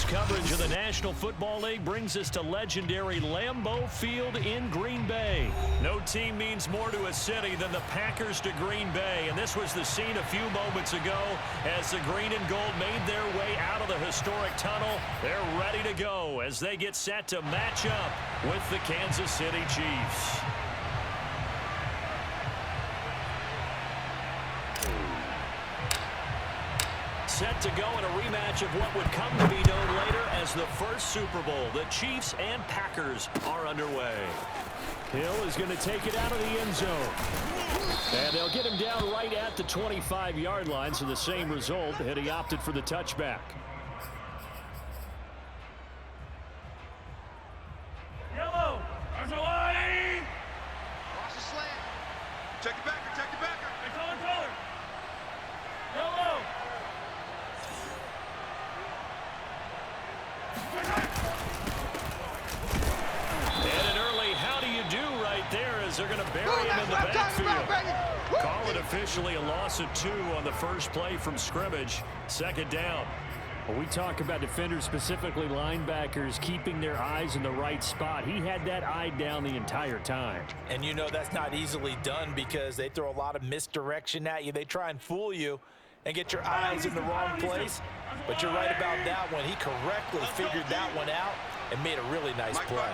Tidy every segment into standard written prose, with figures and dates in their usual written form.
Next coverage of the National Football League brings us to legendary Lambeau Field in Green Bay. No team means more to a city than the Packers to Green Bay, and this was the scene a few moments ago as the green and gold made their way out of the historic tunnel. They're ready to go as they get set to match up with the Kansas City Chiefs. Set to go in a rematch of what would come to be known later as the first Super Bowl. The Chiefs and Packers are underway. Hill is going to take it out of the end zone. And they'll get him down right at the 25-yard line, so the same result, and he opted for the touchback. Yellow, there's a line. Cross the slant. Check it backer, check it backer. Hey, color. Yellow. And an early how do you do right there as they're going to bury him in the backfield. Call it officially a loss of 2 on the first play from scrimmage. Second down. Well, we talk about defenders, specifically linebackers, keeping their eyes in the right spot. He had that eye down the entire time. And you know that's not easily done because they throw a lot of misdirection at you. They try and fool you and get your eyes in the wrong place. But you're right about that one. He correctly figured that one out and made a really nice play.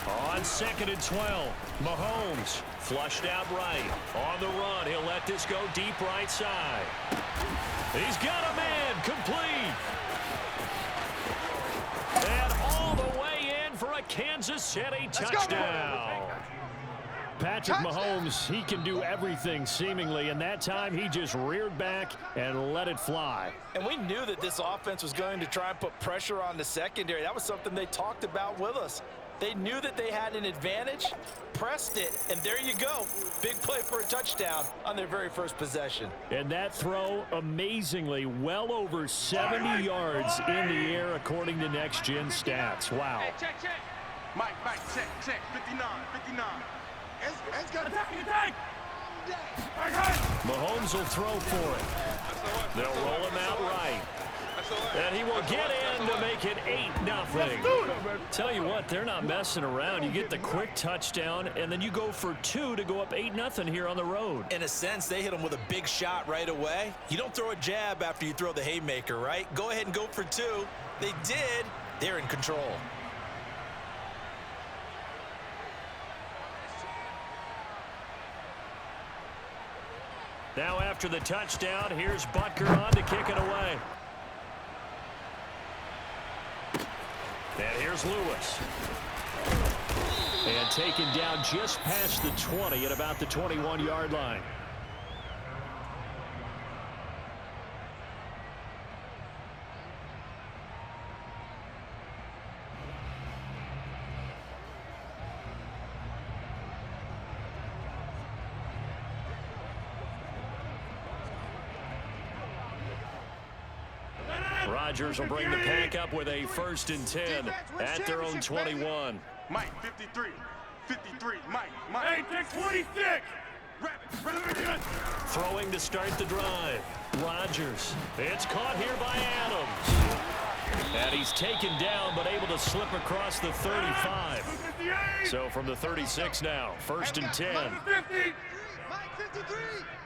On 2nd and 12, Mahomes flushed out right. On the run, he'll let this go deep right side. He's got a man complete. And all the way in for a Kansas City touchdown. Patrick Mahomes, he can do everything seemingly, and that time he just reared back and let it fly. And we knew that this offense was going to try and put pressure on the secondary. That was something they talked about with us. They knew that they had an advantage, pressed it, and there you go. Big play for a touchdown on their very first possession. And that throw, amazingly, well over 70 yards in the air according to Next Gen Stats. Wow. Hey, check. Mike, check. 59. It's got Attack. Mahomes will throw for it. They'll roll him out right. And he will get in to make it 8-0. Tell you what, they're not messing around. You get the quick touchdown, and then you go for 2 to go up 8-0 here on the road. In a sense, they hit him with a big shot right away. You don't throw a jab after you throw the haymaker, right? Go ahead and go for 2. They did. They're in control. Now after the touchdown, here's Butker on to kick it away. And here's Lewis. And taken down just past the 20 at about the 21-yard line. Rodgers will bring the pack up with a 1st and 10 at their own 21. Mike, 53, Mike. Hey, take 26. Throwing to start the drive. Rodgers. It's caught here by Adams. And he's taken down but able to slip across the 35. So from the 36 now, 1st and 10. Mike, 53.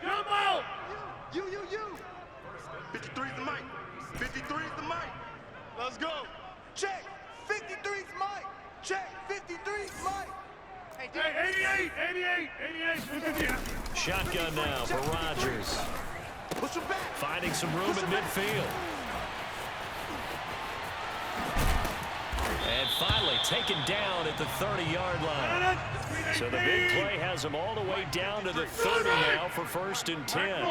Jumbo. You. 53's the Mike. 53's the Mike. Let's go. Check. 53's Mike. Check. 53's Mike. Hey, 88. Shotgun now for Rodgers. Push him back. Finding some room in midfield. And finally taken down at the 30-yard line. So the big play has him all the way down to the 30 now for 1st and 10.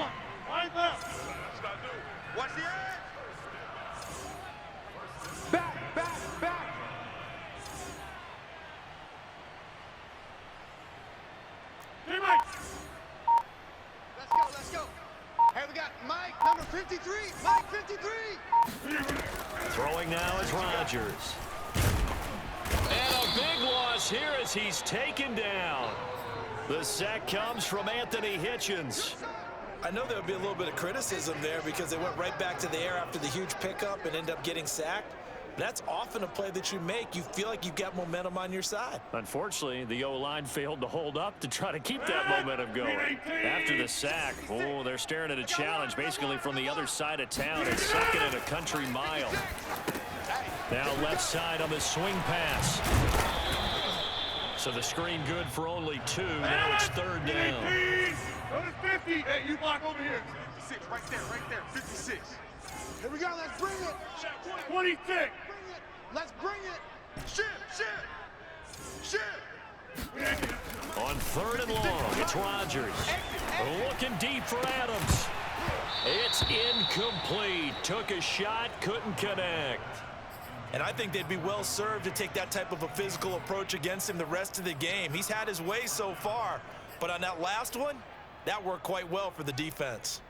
Watch the edge. Back. Hey, Mike. Let's go. Hey, we got Mike, number 53. Mike, 53. Throwing now is Rodgers. And a big loss here as he's taken down. The sack comes from Anthony Hitchens. I know there would be a little bit of criticism there because they went right back to the air after the huge pickup and ended up getting sacked. That's often a play that you make. You feel like you've got momentum on your side. Unfortunately, the O-line failed to hold up to try to keep that momentum going. After the sack, oh, they're staring at a challenge basically from the other side of town. It's second and a country mile. Now left side on the swing pass. So the screen good for only 2. Now it's third down. Go to 50. Hey, you block over here. 56, right there, 56. Here we go, let's bring it. 26. Bring it. Let's bring it. Shit. On third and long, it's Rodgers. Looking deep for Adams. It's incomplete. Took a shot, couldn't connect. And I think they'd be well served to take that type of a physical approach against him the rest of the game. He's had his way so far, but on that last one, that worked quite well for the defense.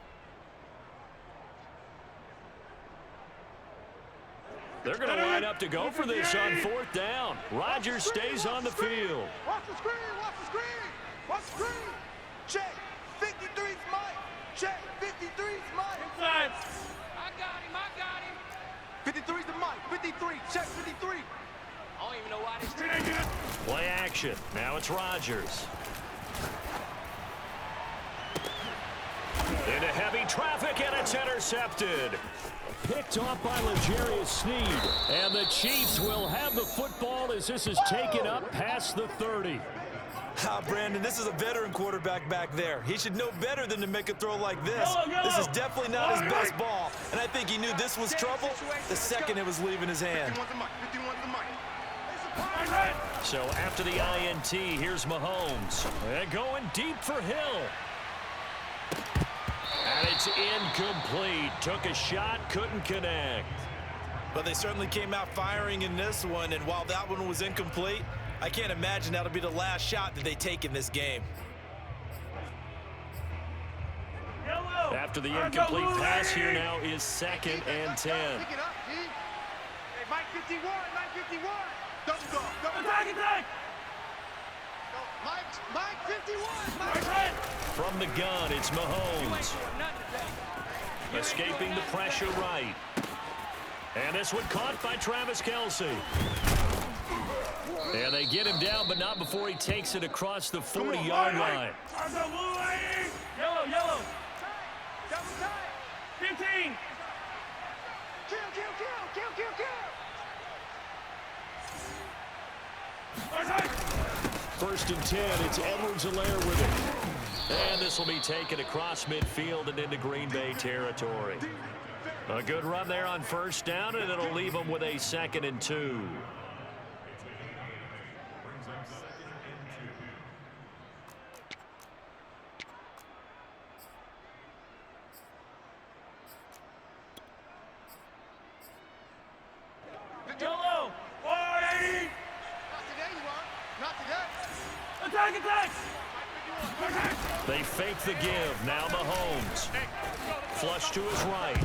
They're going to line up to go for this on fourth down. Rodgers stays on the field. Watch the screen. Watch the screen. Check. 53's Mike. Check. 53's Mike. Inside. I got him. 53's the Mike. 53. Check 53. I don't even know why this Play action. Now it's Rodgers. Into heavy traffic, and it's intercepted. Picked off by L'Jarius Sneed. And the Chiefs will have the football as this is taken up past the 30. Brandon, this is a veteran quarterback back there. He should know better than to make a throw like this. This is definitely not his best ball, and I think he knew this was trouble the second it was leaving his hand. 51's the Mike. 51's the Mike. So after the INT, here's Mahomes. And going deep for Hill. And it's incomplete. Took a shot, couldn't connect. But they certainly came out firing in this one, and while that one was incomplete, I can't imagine that'll be the last shot that they take in this game. After the incomplete pass, here now is second and 10. Pick it up, G. Hey, Mike 51. Double dog. Attack. Mike 51. From the gun, it's Mahomes. Escaping the pressure right. And this one caught by Travis Kelce. And they get him down, but not before he takes it across the 40-yard line. Yellow. 15. Kill. First and 10, it's Edwards-Helaire with it. And this will be taken across midfield and into Green Bay territory. A good run there on first down, and it'll leave them with a second and 2. Yellow. 480. Not today. Attack. They fake the give. Now Mahomes. Flush to his right.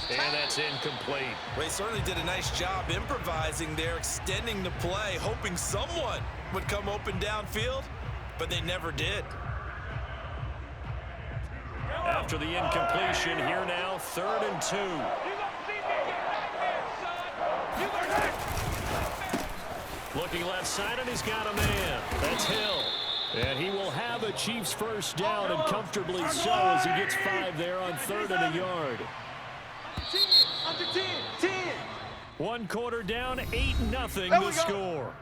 And that's incomplete. Well, he certainly did a nice job improvising there, extending the play, hoping someone would come open downfield, but they never did. After the incompletion, here now, third and 2. Looking left side, and he's got a man. That's Hill. And he will have a Chiefs first down, and comfortably so, as he gets 5 there on third and a yard. 10. Under 10. One quarter down, 8-0 the score.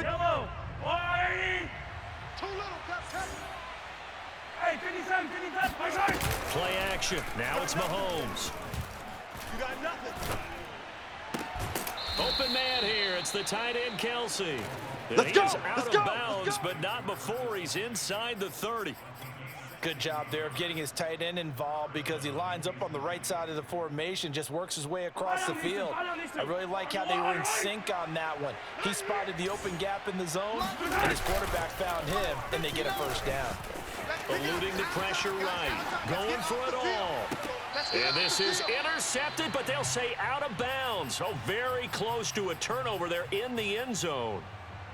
Yellow. 480. Too little, cut. Hey, 57. Play action. Now it's Mahomes. You got nothing. Open man here. It's the tight end, Kelce. Let's He go. is out Let's of go. bounds, Let's go. but not before he's inside the 30. Good job there of getting his tight end involved because he lines up on the right side of the formation, just works his way across the field. I really like how they were in sync on that one. He spotted the open gap in the zone, and his quarterback found him, and they get a first down. Eluding the pressure right. Going for it all. And this is intercepted, but they'll say out of bounds. Oh, very close to a turnover there in the end zone.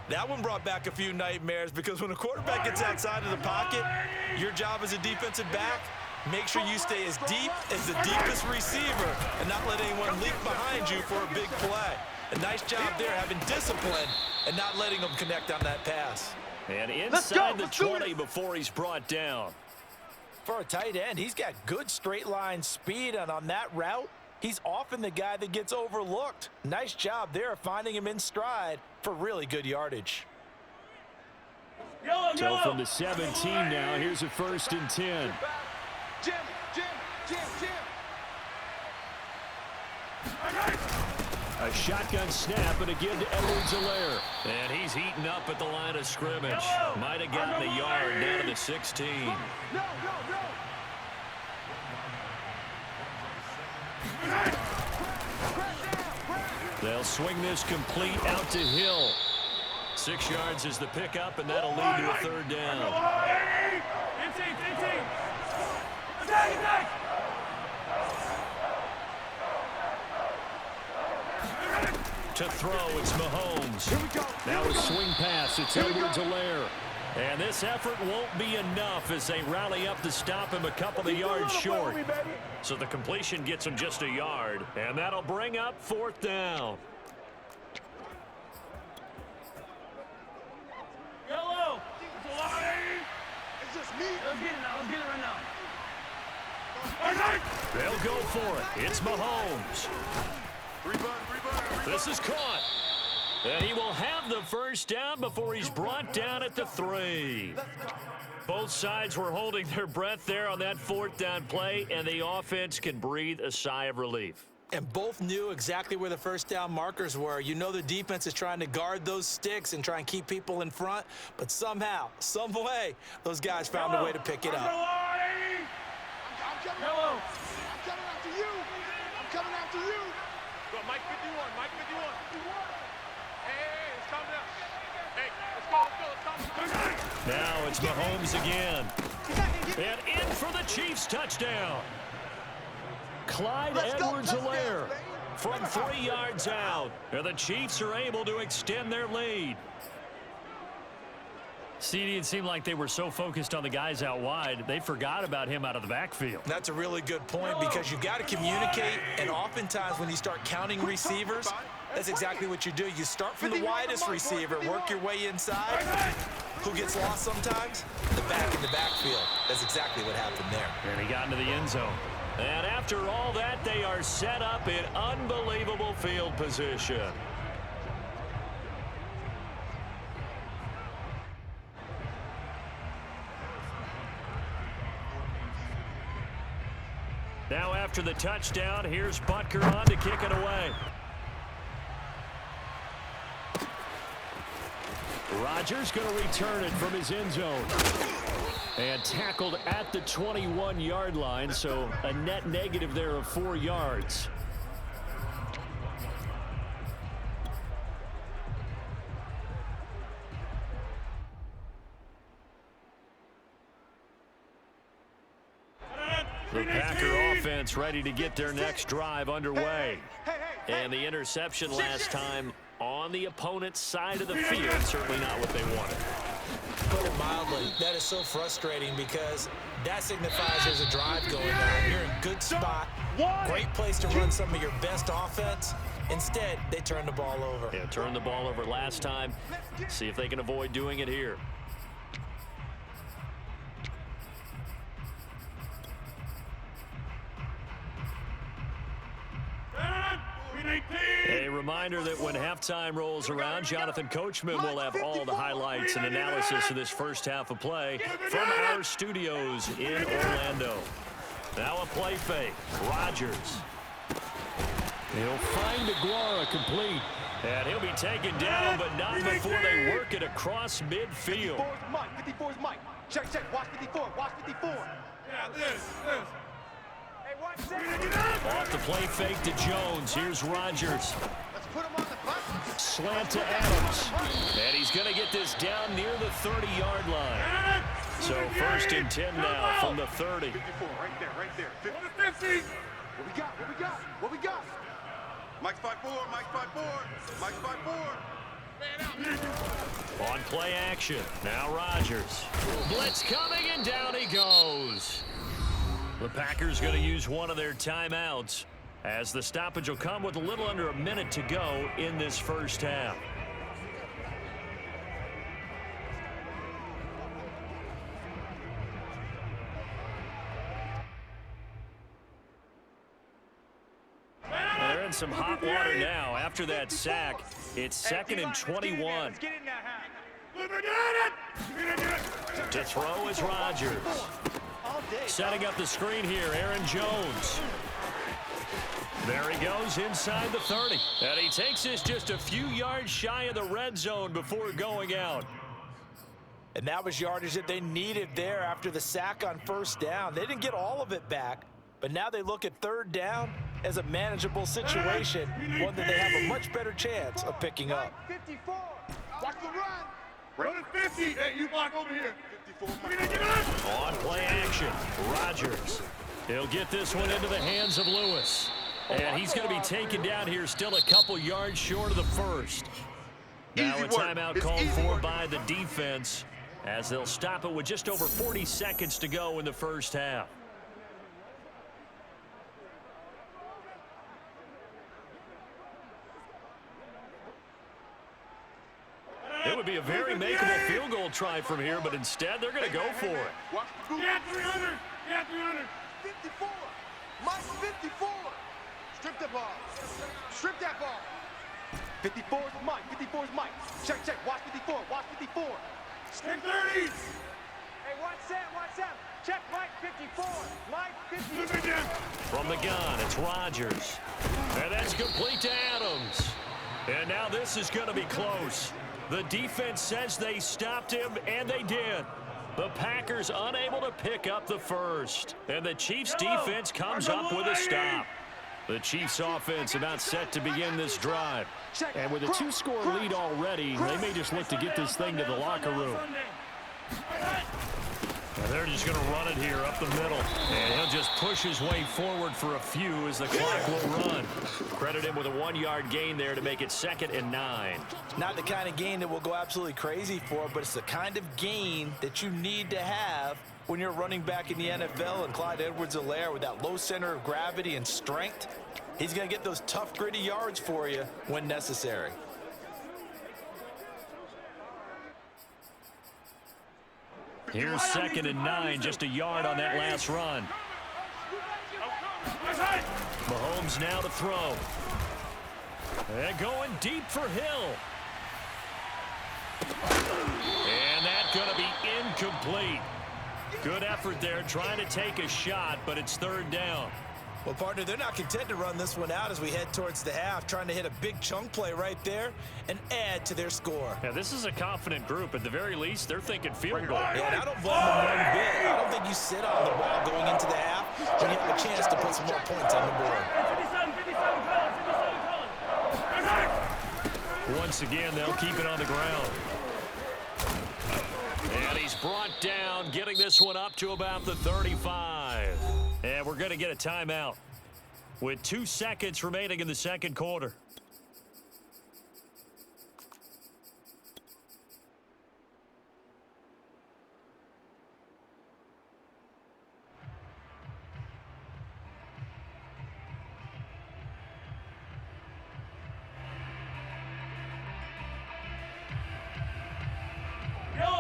That one brought back a few nightmares because when a quarterback gets outside of the pocket, your job as a defensive back, make sure you stay as deep as the deepest receiver and not let anyone leak behind you for a big play. A nice job there having discipline and not letting them connect on that pass. And inside the 20 before he's brought down. For a tight end, he's got good straight line speed, and on that route, he's often the guy that gets overlooked. Nice job there finding him in stride for really good yardage. So from the 17 now, here's a 1st and 10. Jim. A shotgun snap and again to Edwards-Helaire. And he's heating up at the line of scrimmage. Might have gotten a yard down to the 16. They'll swing this complete out to Hill. 6 yards is the pickup, and that'll lead to a 3rd down. To throw, it's Mahomes. Now a swing pass, it's Edwards-Helaire. And this effort won't be enough as they rally up to stop him a couple of yards short. So the completion gets him just a yard, and that'll bring up 4th down. Yellow. It's just me. Let's get it right now. They'll go for it. It's Mahomes. Rebound. This is caught. And he will have the 1st down before he's brought down at the 3. Both sides were holding their breath there on that 4th down play, and the offense can breathe a sigh of relief. And both knew exactly where the 1st down markers were. You know the defense is trying to guard those sticks and try and keep people in front, but somehow, some way, those guys found a way to pick it up. I'm coming after you. I'm coming after you. Go, Mike 51. Hey, let's calm down. Hey, let's go. Now it's Mahomes again. And in for the Chiefs touchdown. Clyde Edwards-Helaire from 3 yards out. And the Chiefs are able to extend their lead. CD, it seemed like they were so focused on the guys out wide, they forgot about him out of the backfield. That's a really good point because you've got to communicate, and oftentimes when you start counting receivers, that's exactly what you do. You start from the widest receiver, work your way inside. Who gets lost sometimes? The back in the backfield. That's exactly what happened there. And he got into the end zone. And after all that, they are set up in unbelievable field position. Now after the touchdown, here's Butker on to kick it away. Rodgers going to return it from his end zone. And tackled at the 21-yard line, so a net negative there of 4 yards. The Packer offense ready to get their next drive underway. And the interception last time on the opponent's side of the field, certainly not what they wanted. Put it mildly, that is so frustrating because that signifies there's a drive going on. You're in a good spot, great place to run some of your best offense. Instead, they turn the ball over. Yeah, turned the ball over last time. See if they can avoid doing it here. A reminder that when halftime rolls around, Jonathan Coachman will have all the highlights and analysis of this first half of play from our studios in Orlando. Now a play fake. Rodgers. He'll find Aguara complete. And he'll be taken down, but not before they work it across midfield. 54's Mike. Check, check. Watch 54. Watch 54. Yeah, this. Hey, watch that. Off the play fake to Jones. Here's Rodgers. Let's put him on the bus. Slant to Adams. And he's going to get this down near the 30-yard line. So 1st and 10 now from the 30. 54, right there, right there. 50. 50. What we got? What we got? What we got? Mike's 5-4. Mike's 5-4. Mike's 5-4. On play action. Now Rodgers. Blitz coming, and down he goes. The Packers going to use one of their timeouts, as the stoppage will come with a little under a minute to go in this first half. They're in some hot water now. After that sack, it's 2nd and 21. Get in that half. To throw is Rodgers. Setting up the screen here, Aaron Jones. There he goes inside the 30. And he takes this just a few yards shy of the red zone before going out. And that was yardage that they needed there after the sack on 1st down. They didn't get all of it back, but now they look at 3rd down as a manageable situation, one that they have a much better chance of picking up. 54. Watch the run. Run at 50. Hey, you block over here. 54. On play action, Rodgers. He'll get this one into the hands of Lewis. And he's going to be taken down here, still a couple yards short of the 1st. Now Easy a work. timeout It's called easy for work. by the defense, as they'll stop it with just over 40 seconds to go in the first half. It would be a very makeable field goal try from here, but instead they're going to go for it. Watch the boot. Yeah, 300. Yeah, 300. 54. Mike 54. Strip the ball. Strip that ball. 54 is Mike. 54 is Mike. Check, check. Watch 54. Watch 54. Stick 30s. Hey, watch that. Watch that. Check Mike 54. Mike 54. Look again. From the gun, it's Rodgers. And that's complete to Adams. And now this is going to be close. The defense says they stopped him, and they did. The Packers unable to pick up the 1st. And the Chiefs' defense comes up with a stop. The Chiefs' offense about set to begin this drive. And with a 2-score lead already, they may just look to get this thing to the locker room. And they're just going to run it here up the middle. And he'll just push his way forward for a few as the clock will run. Credit him with a 1-yard gain there to make it 2nd and 9. Not the kind of gain that we'll go absolutely crazy for, but it's the kind of gain that you need to have when you're running back in the NFL. And Clyde Edwards-Helaire, with that low center of gravity and strength, he's going to get those tough, gritty yards for you when necessary. Here's 2nd and 9, just a yard on that last run. Mahomes now to throw. And going deep for Hill. And that's going to be incomplete. Good effort there, trying to take a shot, but it's 3rd down. Well, partner, they're not content to run this one out as we head towards the half, trying to hit a big chunk play right there and add to their score. Yeah, this is a confident group. At the very least, they're thinking field goal. Yeah, and I don't blame them one bit. I don't think you sit on the ball going into the half when you have a chance to put some more points on the board. Once again, they'll keep it on the ground. And he's brought down, getting this one up to about the 35. And we're going to get a timeout with 2 seconds remaining in the 2nd quarter.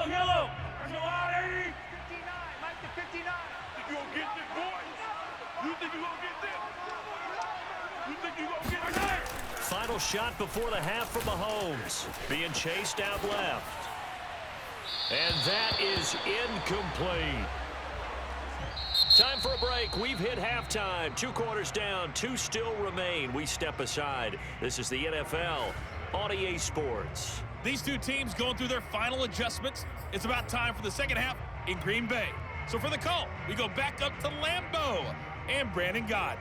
Yellow. There's a lot, 80. 59. Mike to 59. You gonna get this, boy? You think you gonna get this? You think you gonna get this? Final shot before the half from Mahomes. Being chased out left. And that is incomplete. Time for a break. We've hit halftime. 2 quarters down. 2 still remain. We step aside. This is the NFL on EA Sports. These two teams going through their final adjustments. It's about time for the second half in Green Bay. So for the call, we go back up to Lambeau and Brandon Gott.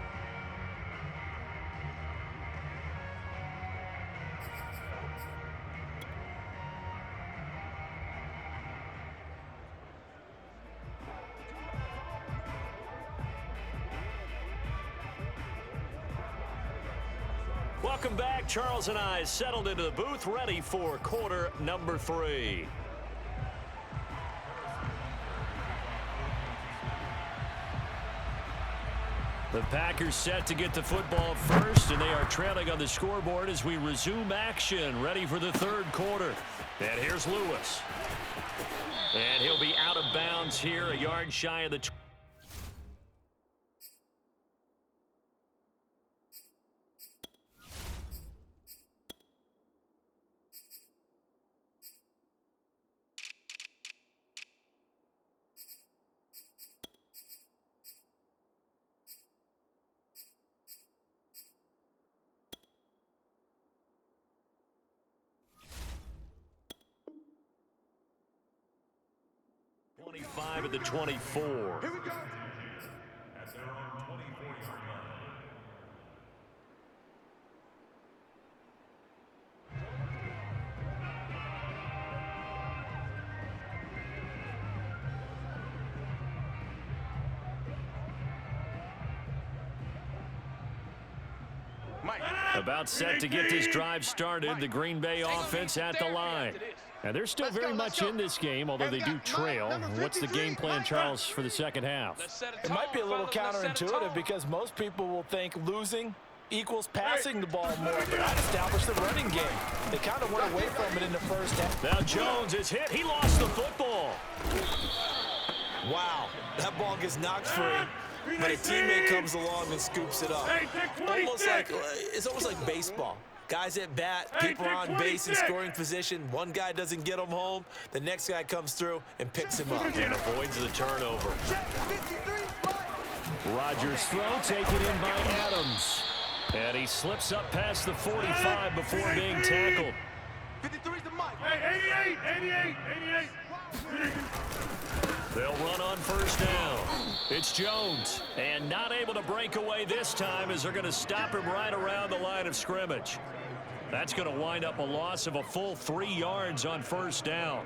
Welcome back. Charles and I settled into the booth, ready for quarter number 3. The Packers set to get the football first, and they are trailing on the scoreboard as we resume action, ready for the third quarter. And here's Lewis. And he'll be out of bounds here, a yard shy of the 25 at the 24. Here we go. At their own 24-yard line. Mike. About set to get this drive started, the Green Bay offense at the line. And they're still very much in this game, although they do trail. What's the game plan, Charles, for the second half? It might be a little counterintuitive because most people will think losing equals passing the ball more, but that established the running game. They kind of went away from it in the first half. Now Jones is hit. He lost the football. Wow, that ball gets knocked free, but a teammate comes along and scoops it up. It's almost like baseball. Guys at bat, people are on base in scoring position. One guy doesn't get him home. The next guy comes through and picks him up. And avoids the turnover. Check 53, Mike. Rogers' throw taken in by Adams. And he slips up past the 45 before being tackled. 53's the Mike. Hey, 88. They'll run on first down. It's Jones. And not able to break away this time as they're going to stop him right around the line of scrimmage. That's going to wind up a loss of a full 3 yards on first down.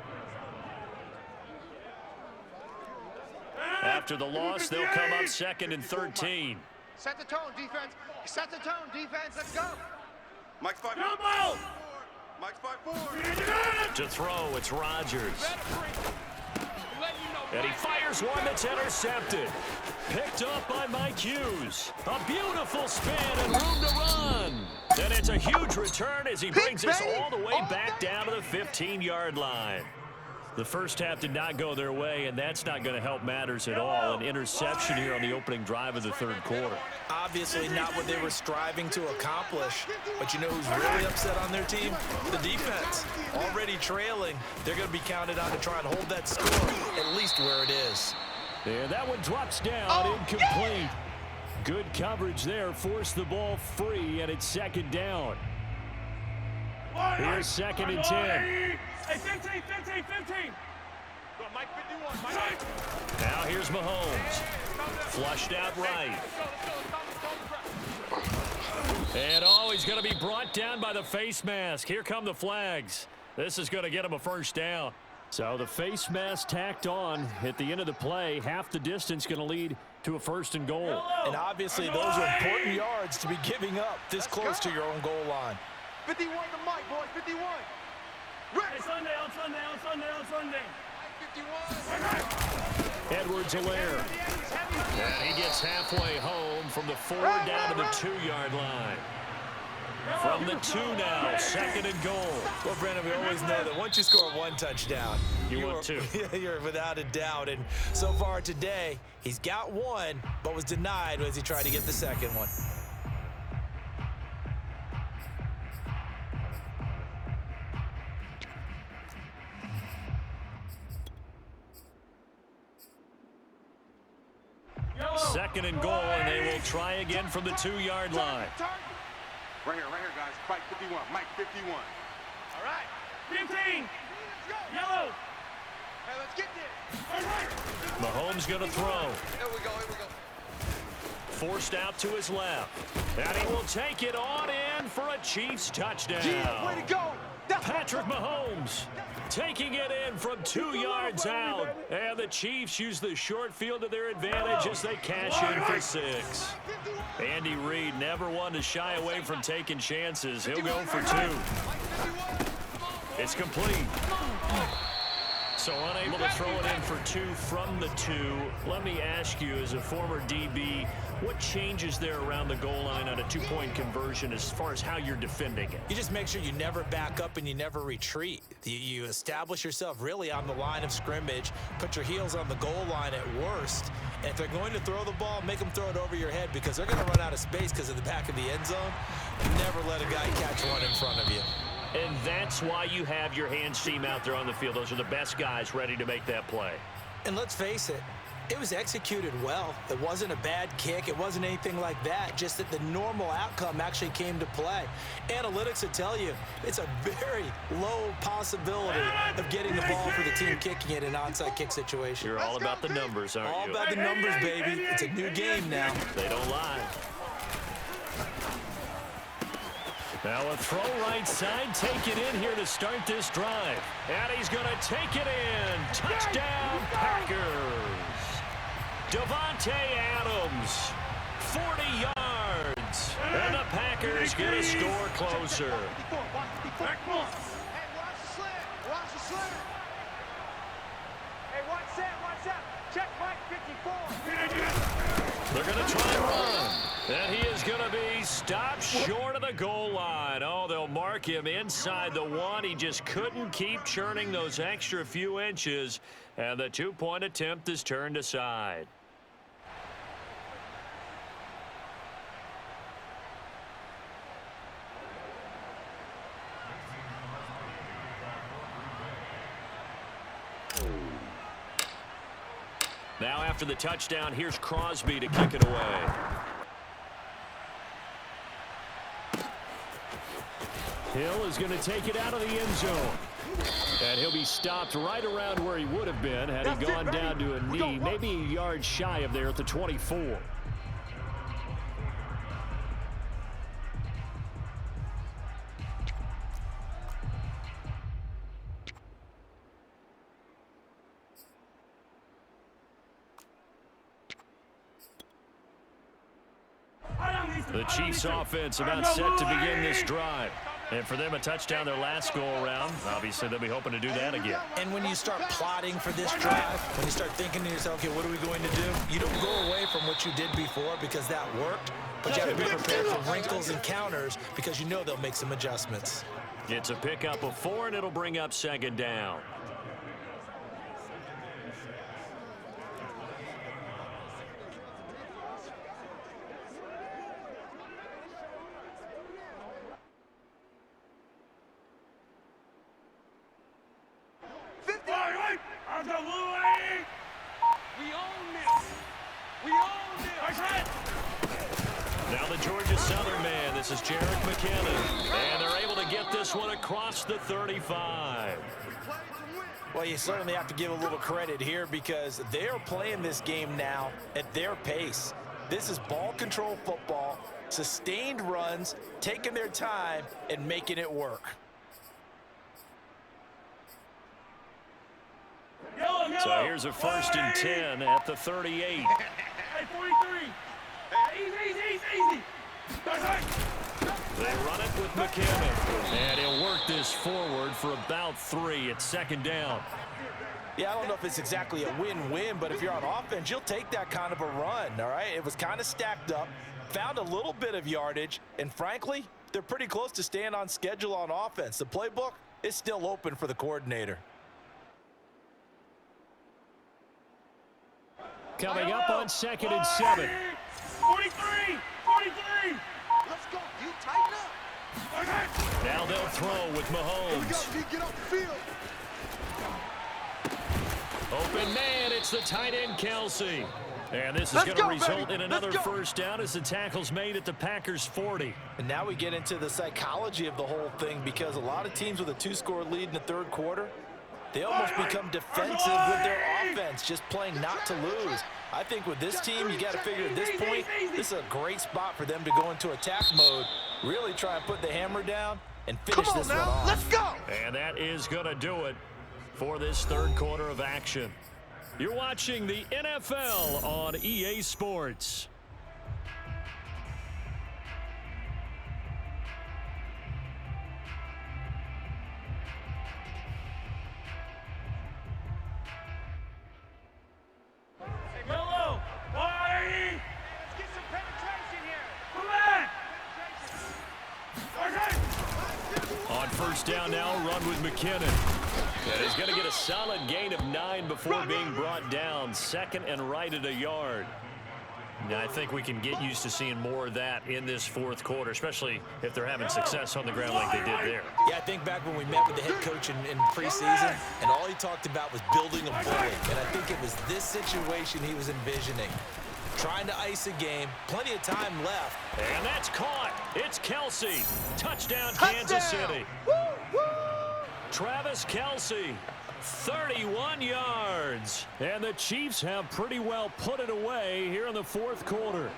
After the loss, they'll come up 2nd and 13. Set the tone, defense. Set the tone, defense. Let's go. Mike's 5'4". Jumbo! Mike's 5'4". To throw, it's Rogers. And he fires one that's intercepted. Picked up by Mike Hughes. A beautiful spin and room to run. And it's a huge return as he brings us all the way back down to the 15-yard line. The first half did not go their way, and that's not going to help matters at all. An interception here on the opening drive of the third quarter. Obviously not what they were striving to accomplish, but you know who's really upset on their team? The defense. Already trailing, they're going to be counted on to try and hold that score at least where it is. And that one drops down, incomplete. Good coverage there, forced the ball free, and it's 2nd down. Here's 2nd and 10. Hey, 15. Go, Mike 51. Mike. Now here's Mahomes. Flushed out right. And he's going to be brought down by the face mask. Here come the flags. This is going to get him a first down. So the face mask tacked on at the end of the play. Half the distance going to lead to a 1st and goal. And obviously those are important yards to be giving up this close to your own goal line. 51 to Mike, boys. 51. Hey, Sunday. 51. Edwards-Helaire. And he gets halfway home from the 4 down to the 2-yard line. From the 2 now, 2nd and goal. Well, Brandon, we always know that once you score 1 touchdown, You want 2. You're without a doubt. And so far today, he's got 1, but was denied as he tried to get the 2nd one. Second and goal, and they will try again from the 2-yard line. Right here, guys. Mike 51. Mike 51. All right. 15. Yellow. Hey, let's get there. Mahomes going to throw. Here we go, here we go. Forced out to his left. And he will take it on in for a Chiefs touchdown. Yeah, way to go. Patrick Mahomes taking it in from 2 yards out. And the Chiefs use the short field to their advantage as they cash in for 6. Andy Reid never one to shy away from taking chances. He'll go for 2. It's complete. So unable to throw it in for 2 from the 2. Let me ask you, as a former DB, what changes there around the goal line on a 2-point conversion as far as how you're defending it? You just make sure you never back up and you never retreat. You establish yourself really on the line of scrimmage, put your heels on the goal line at worst. And if they're going to throw the ball, make them throw it over your head because they're going to run out of space because of the back of the end zone. Never let a guy catch one in front of you. And that's why you have your hands team out there on the field. Those are the best guys ready to make that play. And let's face it, it was executed well. It wasn't a bad kick. It wasn't anything like that. Just that the normal outcome actually came to play. Analytics will tell you it's a very low possibility of getting the ball for the team kicking it in an onside kick situation. You're all about the numbers, aren't you? All about the numbers, baby. It's a new game now. They don't lie. Now a throw right side, take it in here to start this drive. And he's going to take it in. Touchdown, Packers. Devontae Adams, 40 yards. And the Packers get a score closer. Hey, watch the slant. Watch the slant. Hey, watch that. Check Mike 54. They're going to try and run. And he is going to be stopped short of the goal line. Oh, they'll mark him inside the 1. He just couldn't keep churning those extra few inches. And the 2-point attempt is turned aside. Now after the touchdown, here's Crosby to kick it away. Hill is going to take it out of the end zone. And he'll be stopped right around where he would have been had he gone down to a knee, maybe a yard shy of there at the 24. The Chiefs offense about set to begin this drive. And for them, a touchdown their last go-around. Obviously, they'll be hoping to do that again. And when you start plotting for this drive, when you start thinking to yourself, okay, what are we going to do? You don't go away from what you did before because that worked, but you have to be prepared for wrinkles and counters because you know they'll make some adjustments. It's a pickup of 4, and it'll bring up 2nd down. Now the Georgia Southern man, this is Jarek McKinnon, and they're able to get this one across the 35. Well, you certainly have to give a little credit here because they're playing this game now at their pace. This is ball control football, sustained runs, taking their time, and making it work. So here's a 1st and 10 at the 38. Hey, 43. Easy. They run it with McKinnon, and he'll work this forward for about 3. It's 2nd down. Yeah, I don't know if it's exactly a win-win, but if you're on offense, you'll take that kind of a run, all right? It was kind of stacked up, found a little bit of yardage, and frankly, they're pretty close to staying on schedule on offense. The playbook is still open for the coordinator. Coming up on 2nd and 7. 43. Let's go. You tighten up. Now they'll throw with Mahomes. Get off the field. Open man, it's the tight end, Kelsey. And this is going to result in another 1st down as the tackle's made at the Packers' 40. And now we get into the psychology of the whole thing because a lot of teams with a 2-score lead in the 3rd quarter, They almost become defensive with their offense, just playing not to lose. I think with this team, you got to figure at this point, this is a great spot for them to go into attack mode, really try and put the hammer down and finish this one off. Let's go. And that is going to do it for this third quarter of action. You're watching the NFL on EA Sports. Yellow. Let's get some penetration here. On first down now, run with McKinnon. And he's going to get a solid gain of 9 before being brought down. Second and right at a yard. Now, I think we can get used to seeing more of that in this fourth quarter, especially if they're having success on the ground like they did there. Yeah, I think back when we met with the head coach in preseason, and all he talked about was building a bully. And I think it was this situation he was envisioning. Trying to ice a game, plenty of time left. And that's caught. It's Kelsey. Touchdown, Kansas City. Travis Kelsey, 31 yards. And the Chiefs have pretty well put it away here in the fourth quarter.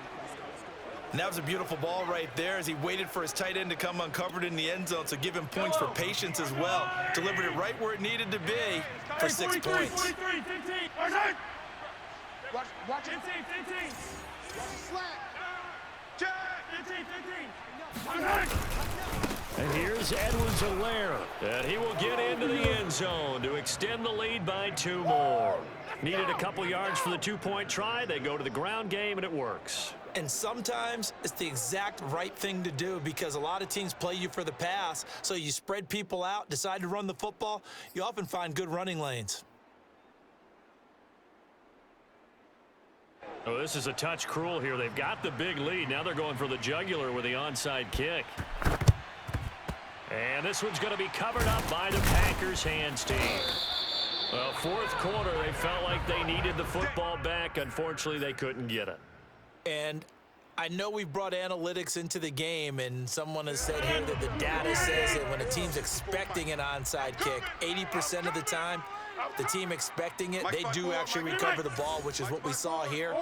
And that was a beautiful ball right there as he waited for his tight end to come uncovered in the end zone, so give him points for patience as well. Delivered it right where it needed to be for 6 points. Watch it. 15. Slack. 15. And here's Edwards-Helaire. And he will get into the end zone to extend the lead by 2 more. Needed a couple yards for the 2-point try. They go to the ground game, and it works. And sometimes it's the exact right thing to do because a lot of teams play you for the pass. So you spread people out, decide to run the football. You often find good running lanes. Oh, this is a touch cruel here. They've got the big lead. Now they're going for the jugular with the onside kick. And this one's going to be covered up by the Packers hands team. Well, fourth quarter, they felt like they needed the football back. Unfortunately, they couldn't get it. And I know we brought analytics into the game, and someone has said here that the data says that when a team's expecting an onside kick, 80% of the time, the team expecting it, they do actually recover the ball, which is what we saw here.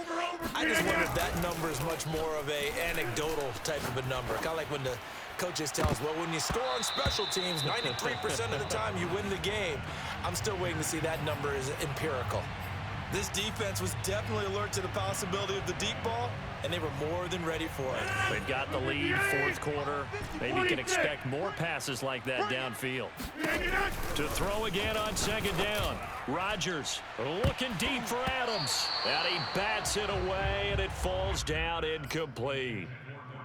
I just wonder if that number is much more of a anecdotal type of a number. Kind of like when the coaches tell us, well, when you score on special teams, 93% of the time you win the game. I'm still waiting to see that number is empirical. This defense was definitely alert to the possibility of the deep ball, and they were more than ready for it. They've got the lead, fourth quarter. Maybe can expect more passes like that downfield. To throw again on second down. Rodgers looking deep for Adams. And he bats it away, and it falls down incomplete.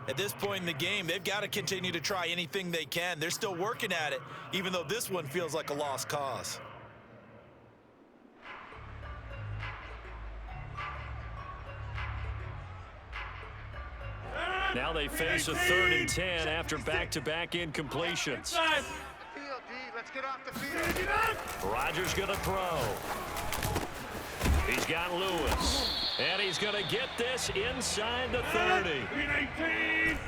At this point in the game, they've got to continue to try anything they can. They're still working at it, even though this one feels like a lost cause. Now they face a 3rd and 10 after back-to-back incompletions. Let's get off the field. Rodgers going to throw. He's got Lewis. And he's going to get this inside the 30. 18.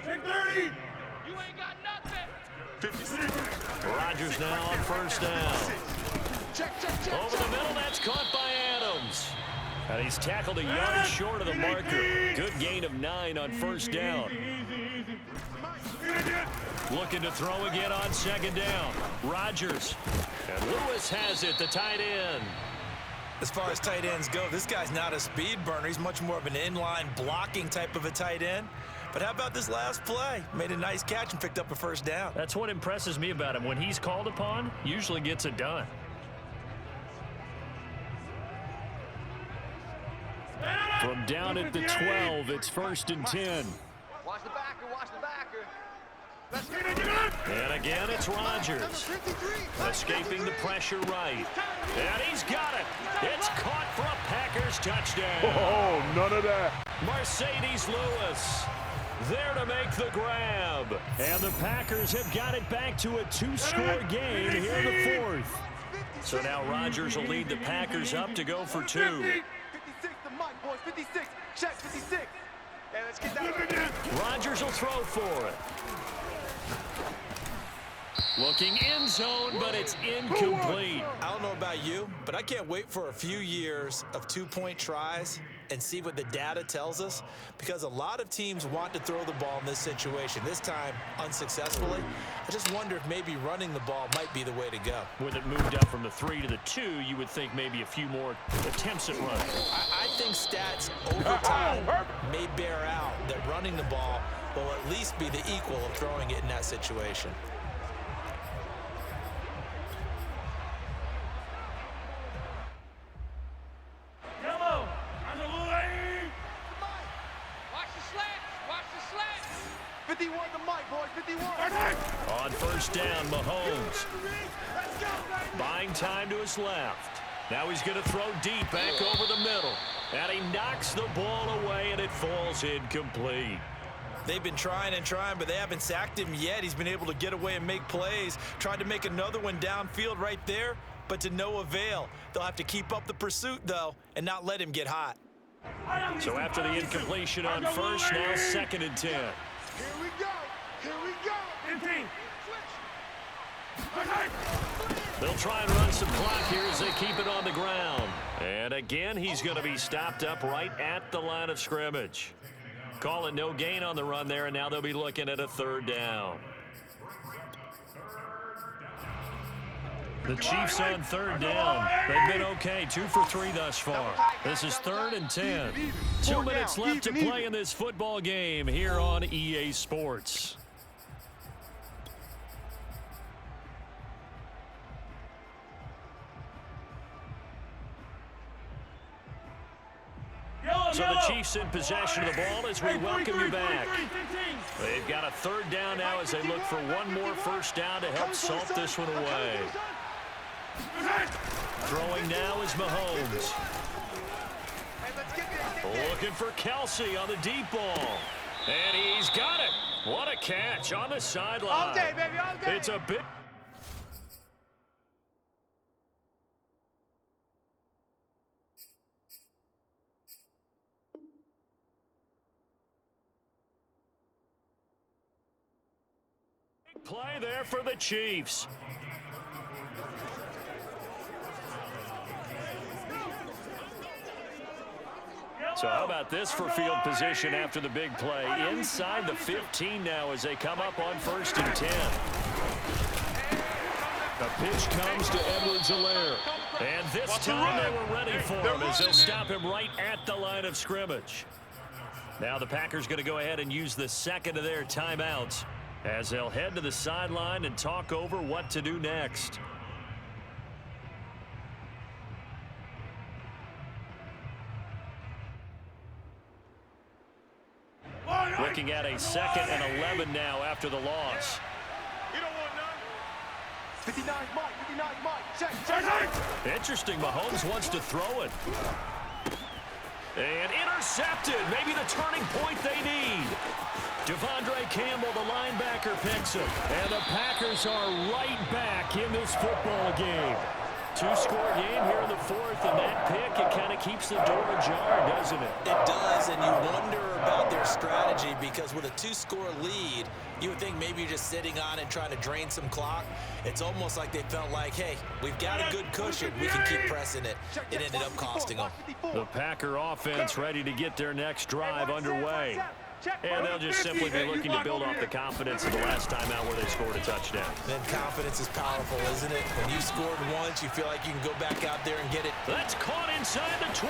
Take 30. You ain't got nothing. 56. Rodgers now on first down. Check. Over the middle, that's caught by Adams. And he's tackled a yard short of the marker. Good gain of 9 on first down. Looking to throw again on second down. Rodgers. And Lewis has it, the tight end. As far as tight ends go, this guy's not a speed burner. He's much more of an inline blocking type of a tight end. But how about this last play? Made a nice catch and picked up a first down. That's what impresses me about him. When he's called upon, usually gets it done. From down at the 12, it's 1st and 10. Watch the backer. And again, it's Rodgers. Escaping the pressure right. And he's got it. It's caught for a Packers touchdown. Oh, none of that. Mercedes Lewis there to make the grab. And the Packers have got it back to a 2-score game here in the 4th. So now Rodgers will lead the Packers up to go for 2. 56 the mic, boys. 56. Check 56. Hey, let's get that. Rodgers will throw for it. Looking end zone, but it's incomplete. I don't know about you, but I can't wait for a few years of two-point tries and see what the data tells us, because a lot of teams want to throw the ball in this situation, this time unsuccessfully. I just wonder if maybe running the ball might be the way to go. With it moved up from the 3 to the 2, you would think maybe a few more attempts at running. I think stats over time may bear out that running the ball will at least be the equal of throwing it in that situation. Yellow. That's a little aim. Watch the slats. Watch the slats. 51 the mic, boys. 51. On first down, Mahomes. Buying time to his left. Now he's going to throw deep back over the middle. And he knocks the ball away, and it falls incomplete. They've been trying and trying, but they haven't sacked him yet. He's been able to get away and make plays. Tried to make another one downfield right there, but to no avail. They'll have to keep up the pursuit, though, and not let him get hot. So after the incompletion on first, now 2nd and 10. Here we go. Here we go. 15. They'll try and run some clock here as they keep it on the ground. And again, he's going to be stopped up right at the line of scrimmage. Call it no gain on the run there, and now they'll be looking at a 3rd down. The Chiefs on 3rd down. They've been okay, 2 for 3 thus far. This is 3rd and 10. 2 minutes left to play in this football game here on EA Sports. So the Chiefs in possession of the ball as we welcome you back. They've got a 3rd down now as they look for one more first down to help salt this one away. Throwing now is Mahomes. Looking for Kelsey on the deep ball. And he's got it. What a catch on the sideline. All day, baby, all day. It's a bit. Play there for the Chiefs. So how about this for field position after the big play? Inside the 15 now as they come up on 1st and 10. The pitch comes to Edwards-Helaire. And this time they were ready for him as they'll stop him right at the line of scrimmage. Now the Packers going to go ahead and use the 2nd of their timeouts as they'll head to the sideline and talk over what to do next. Looking at a 2nd and 11 now after the loss. You don't want none. 59 Mike. 59 Mike. Check. Interesting. Mahomes wants to throw it. And intercepted. Maybe the turning point they need. Devondre Campbell, the linebacker, picks him. And the Packers are right back in this football game. 2-score game here in the 4th, and that pick, it kind of keeps the door ajar, doesn't it? It does, and you wonder about their strategy, because with a 2-score lead, you would think maybe you're just sitting on it trying to drain some clock. It's almost like they felt like, hey, we've got a good cushion. We can keep pressing it. It ended up costing them. The Packer offense ready to get their next drive underway. And they'll just simply be looking to build off the confidence of the last time out where they scored a touchdown. Then confidence is powerful, isn't it? When you scored once, you feel like you can go back out there and get it. That's caught inside the 20.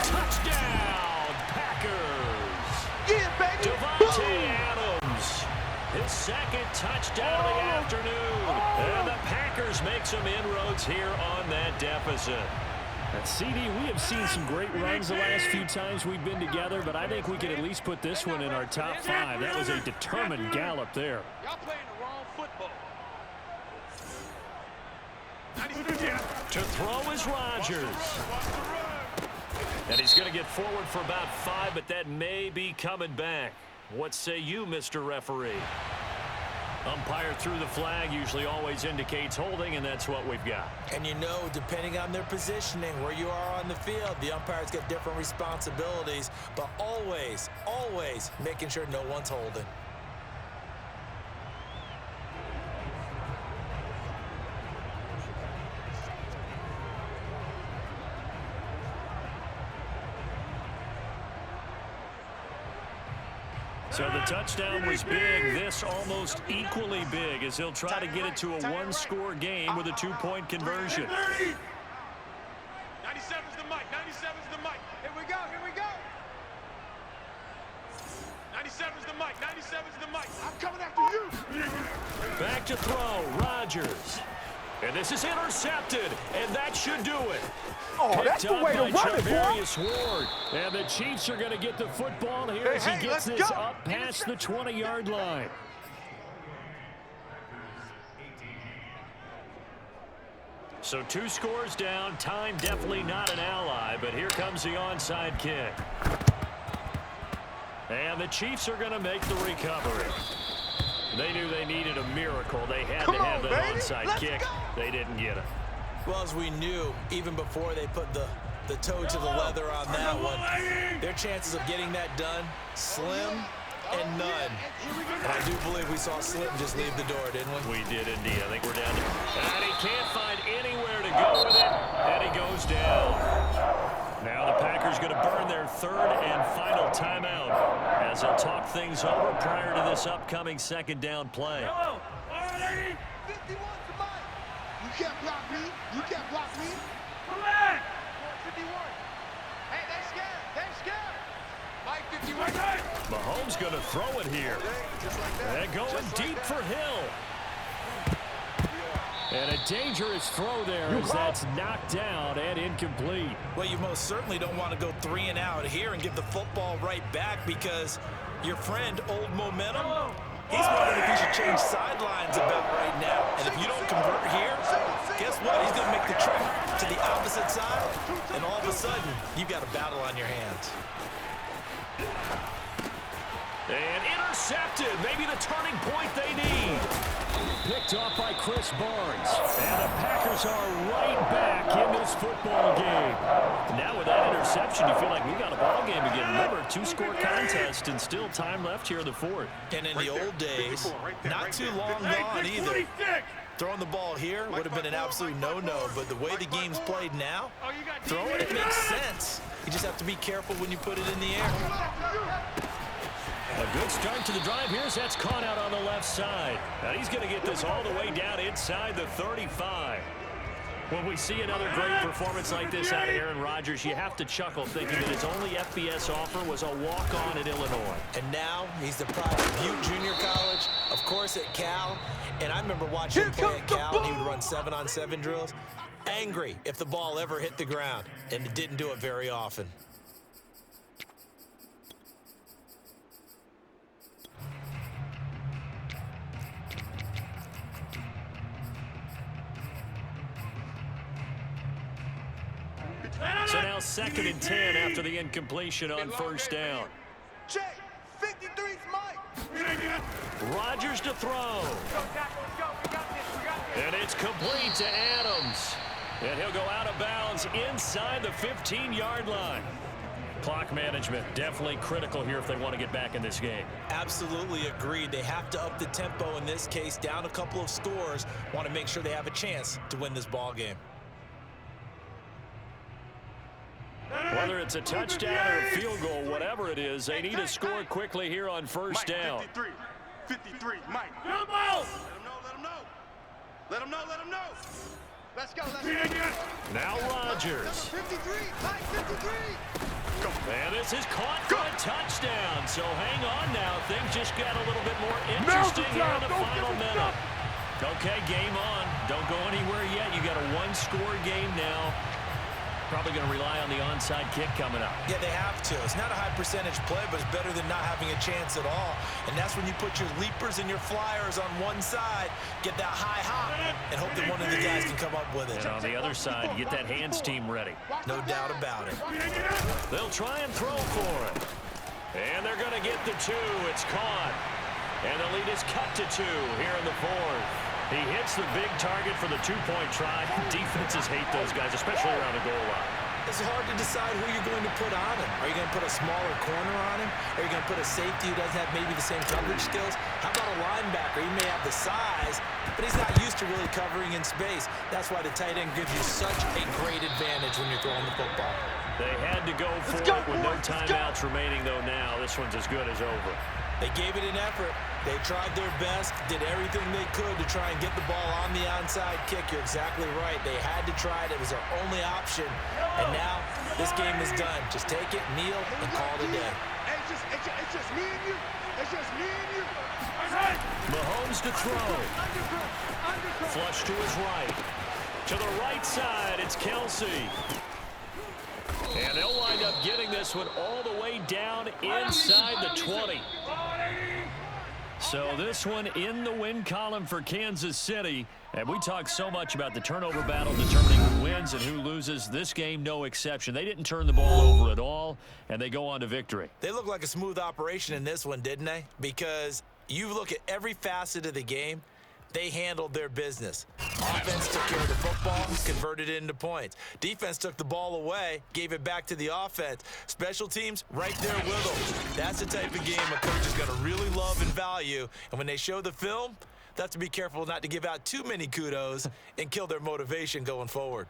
Touchdown, Packers. Yeah, baby. Devontae Adams, his 2nd touchdown of the afternoon. And the Packers make some inroads here on that deficit. CD, we have seen some great runs the last few times we've been together, but I think we can at least put this one in our top 5. That was a determined gallop there. Y'all playing the wrong football. To throw is Rodgers. And he's going to get forward for about 5, but that may be coming back. What say you, Mr. Referee? Umpire threw the flag, usually always indicates holding, and that's what we've got. And you know, depending on their positioning, where you are on the field, the umpires get different responsibilities, but always, always making sure no one's holding. So the touchdown was big. This almost equally big as he'll try to get it to a one-score game with a two-point conversion. 97's the mic. 97's the mic. Here we go. Here we go. 97's the mic. 97's the mic. I'm coming after you. Back to throw, Rodgers. And this is intercepted, and that should do it. Oh, that's the way to run it, boy. Ward. And the Chiefs are going to get the football here as he gets this up past the 20-yard line. So 2 scores down. Time definitely not an ally, but here comes the onside kick. And the Chiefs are going to make the recovery. They knew they needed a miracle. They had to have that onside kick. They didn't get it. Well, as we knew, even before they put the toe to the leather on that one, their chances of getting that done, slim and none. And I do believe we saw Slim just leave the door, didn't we? We did indeed. I think we're down to... And he can't find anywhere to go with it, and he goes down. Now the Packers going to burn their 3rd and final timeout as they'll talk things over prior to this upcoming 2nd down play. 51's the mic. You can't block me. You can't block me. Come on. 51. Hey, they're scared. They're scared. Mike 51. Mahomes going to throw it here. Just like that. And going deep for Hill. And a dangerous throw there as that's knocked down and incomplete. Well, you most certainly don't want to go 3 and out here and give the football right back because your friend, Old Momentum, he's wondering if he should change sidelines about right now. And if you don't convert here, guess what? He's going to make the trip to the opposite side, and all of a sudden, you've got a battle on your hands. And intercepted. Maybe the turning point they need. Picked off by Chris Barnes. And the Packers are right back in this football game. Now with that interception, you feel like we got a ball game again. Remember, 2-score contest and still time left here in the 4th. And in the old days, not too long gone either. Throwing the ball here would have been an absolute no-no, but the way the game's played now, throwing it makes sense. You just have to be careful when you put it in the air. A good start to the drive here as that's caught out on the left side. Now he's going to get this all the way down inside the 35. When we see another great performance like this out of Aaron Rodgers, you have to chuckle thinking that his only FBS offer was a walk-on at Illinois. And now he's the product of Butte Junior College, of course at Cal. And I remember watching him play at Cal, and he would run 7-on-7 drills. Angry if the ball ever hit the ground, and it didn't do it very often. So now 2nd and 10 after the incompletion on 1st down. Check. 53's Mike. Rodgers to throw. And it's complete to Adams. And he'll go out of bounds inside the 15-yard line. Clock management definitely critical here if they want to get back in this game. Absolutely agreed. They have to up the tempo in this case, down a couple of scores. Want to make sure they have a chance to win this ball game. Whether it's a touchdown or a field goal, whatever it is, they need to score quickly here on 1st down. 53, Mike. Let him know. Let him know. Let's go. Now Rodgers. 53, Mike 53. And this is caught for a touchdown. So hang on now. Things just got a little bit more interesting here in the final minute. Okay, game on. Don't go anywhere yet. You got a 1-score game now. Probably going to rely on the onside kick coming up. Yeah, they have to. It's not a high percentage play, but it's better than not having a chance at all. And that's when you put your leapers and your flyers on one side, get that high hop, and hope that one of the guys can come up with it. And on the other side, you get that hands team ready. No doubt about it. They'll try and throw for it. And they're going to get the 2. It's caught. And the lead is cut to 2 here in the 4th. He hits the big target for the 2-point try. Defenses hate those guys, especially around the goal line. It's hard to decide who you're going to put on him. Are you going to put a smaller corner on him? Are you going to put a safety who doesn't have maybe the same coverage skills? How about a linebacker? He may have the size, but he's not used to really covering in space. That's why the tight end gives you such a great advantage when you're throwing the football. They had to go for it with no timeouts remaining, though, now. This one's as good as over. They gave it an effort. They tried their best, did everything they could to try and get the ball on the onside kick. You're exactly right. They had to try it. It was their only option. And now this game is done. Just take it, kneel, and call it a day. It's just me and you. It's just me and you. Mahomes to throw. Flush to his right. To the right side, it's Kelsey. And they'll wind up getting this one all the way down inside the 20. So this one in the win column for Kansas City. And we talk so much about the turnover battle determining who wins and who loses. This game, no exception. They didn't turn the ball over at all, and they go on to victory. They look like a smooth operation in this one, didn't they? Because you look at every facet of the game, they handled their business. Offense took care of the football, converted it into points. Defense took the ball away, gave it back to the offense. Special teams, right there with them. That's the type of game a coach is going to really love and value. And when they show the film, they have to be careful not to give out too many kudos and kill their motivation going forward.